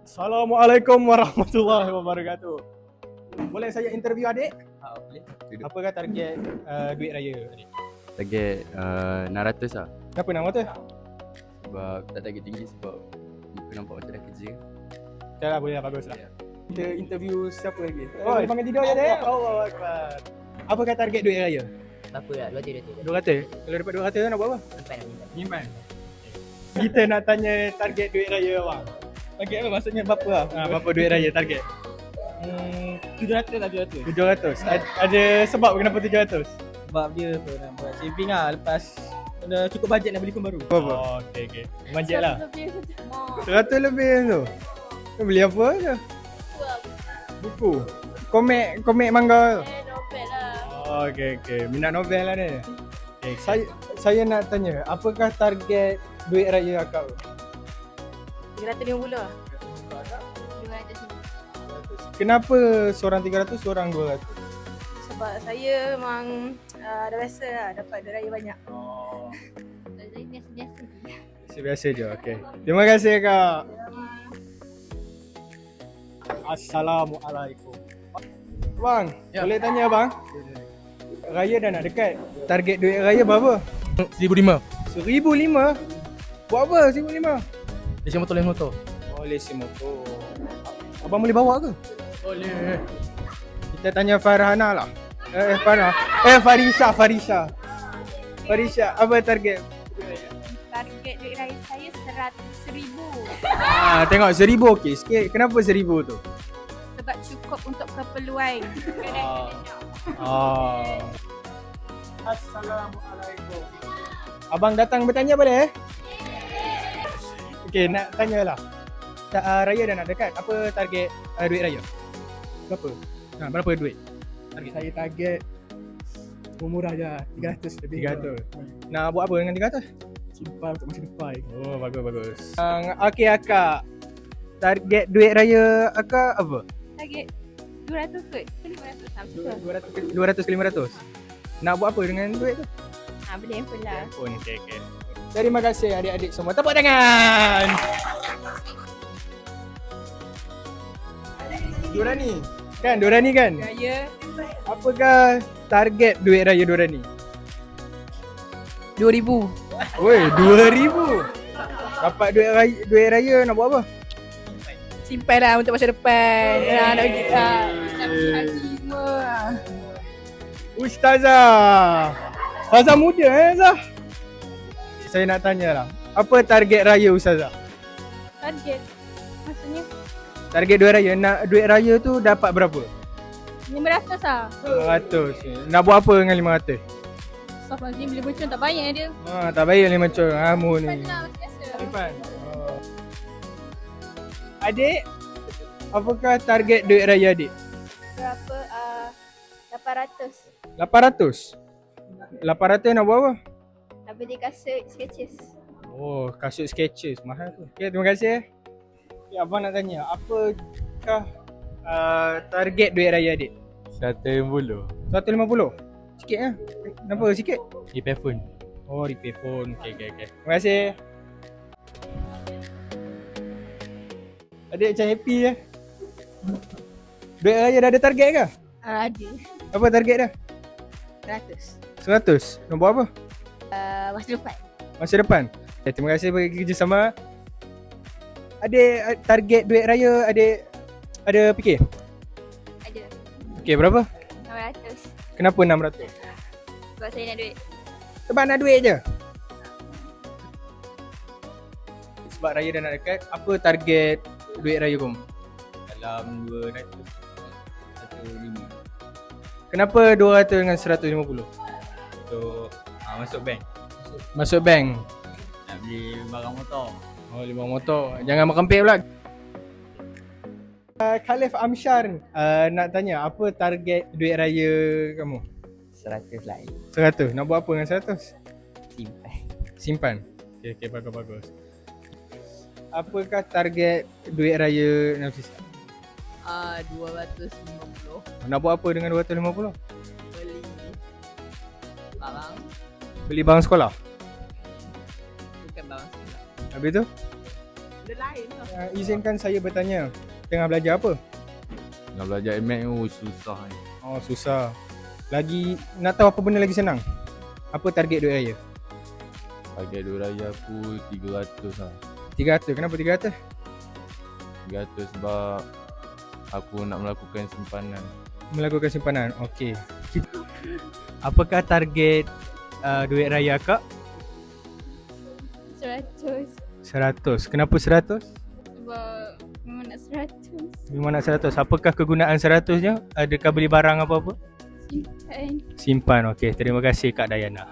Assalamualaikum warahmatullahi wabarakatuh. Boleh saya interview adik? Boleh. Apakah target duit raya adik? Target 600 lah. Kenapa nama tu? Sebab tak target tinggi sebab muka nampak macam dah kerja. Dah lah, boleh lah, bagus lah. Ya. Kita interview siapa lagi? Oh, panggil tidur je dek. Allahu Akbar. Apakah target duit raya? Berapa lah? 200. 200. Kalau dapat 200 nak buat apa? Simpan. Nyimpan. Kita nak tanya target duit raya abang. Target apa? Maksudnya berapa lah? Berapa duit raya target? 700 lah 700. 700. Ada sebab kenapa 700? Sebab dia tu nak buat saving lah. Lepas dah cukup bajet nak beli phone baru. Apa? Oh, okey. Manjat lah. 100 lebih tu. Kau beli apa je? Buku. Komik manga tu. Novel lah. Oh, okey. Minat novel lah ni. Okay. Saya nak tanya, apakah target duit raya akak? 350 lah. 250. Kenapa seorang 300, seorang 200? Sebab saya memang dah biasa lah dapat duit raya banyak. Oh, Saya biasa-biasa. biasa je. Okey. Terima kasih kak. Assalamualaikum. Bang, Ya. boleh tanya bang? Raya dah nak dekat. Target duit raya berapa? 1,500. 1,500? Buat apa 1,500? Lesen motor. Oh, lesen motor. Abang boleh bawa ke? Boleh. Kita tanya Farhana lah. Farisha. Farisha, apa target? Target duit raya saya 100,000. Tengok 1,000 okey sikit. Kenapa 1,000 tu? Sebab cukup untuk keperluan. Assalamualaikum. Abang datang bertanya boleh? Okey, nak tanyalah. Raya dah nak dekat. Apa target duit raya? Berapa? Berapa duit? Saya target murah je 300 lebih. 300. Nak buat apa dengan 300? Simpan untuk masa depan. Oh, bagus. Okey akak. Target duit raya akak apa? Target 200 kot. 500 sama. 200 ke 500. Nak buat apa dengan duit tu? Beli handphone lah. Okey. Terima kasih adik-adik semua. Tepuk tangan. Durani. Durani kan? Raya Apakah target duit raya Durani? 2,000. Woi, 2,000. Dapat duit raya nak buat apa? Simpan lah untuk masa depan. Nak pergi haji semua. Ustazah. Ustazah muda Ustazah. Saya nak tanya lah. Apa target raya Ustazah? Target maksudnya Target duit raya. Nak duit raya tu dapat berapa? 500 lah. 500. Nak buat apa dengan 500? Astagfirullahaladzim, bila bocor tak bayar dia. Tak baik ni macam kamu ni. Simpan lah macam biasa. Simpan. Adik, apakah target duit raya adik? Berapa? 800. 800. 800 nak buat apa? Nak beli kasut Skechers. Oh, kasut Skechers. Mahal tu. Okay, terima kasih. Okay, abang nak tanya, apakah target duit raya adik? 150. 150? Sikit lah. Kenapa sikit? Repair phone. Oh, repair phone. Okay. Terima kasih. Adik macam happy je. Duit raya dah ada target ke? Ada. Apa target dah? 100. 100. Nak buat apa? Masa depan. Masa depan. Okay, terima kasih bagi kerjasama. Adik target duit raya adik ada fikir? Ada. Okey, berapa? 600. Kenapa 600? Sebab saya nak duit. Sebab nak duit je. Sebab raya dah nak dekat, apa target duit raya kau? Dalam 200. 150. Kenapa 200 dengan 150? Untuk masuk bank. Masuk bank. Nak beli barang motor. Oh, 5 motor. Jangan makan pek pula. Khalif Amsyar nak tanya, apa target duit raya kamu? 100 lah. 100. Nak buat apa dengan 100? Simpan. Simpan. Okey, bagus. Apakah target duit raya Nafisa? 250. Nak buat apa dengan 250? Beli barang. Beli barang sekolah. Bukan barang sekolah. Habis tu? Benda lain lah. Izinkan saya bertanya. Tengah belajar apa? Nak belajar MX tu susah ni. Oh, susah. Lagi nak tahu apa benda lagi senang? Apa target duit raya? Target duit raya aku 300 lah. 300. Kenapa 300? 300 sebab aku nak melakukan simpanan. Melakukan simpanan. Okey. Apakah target duit raya Kak? 100 100. Kenapa 100? sebab memang nak 100 Memang nak 100. Apakah kegunaan 100-nya? Adakah beli barang apa-apa? simpan. Simpan. Okey. Terima kasih Kak Dayana.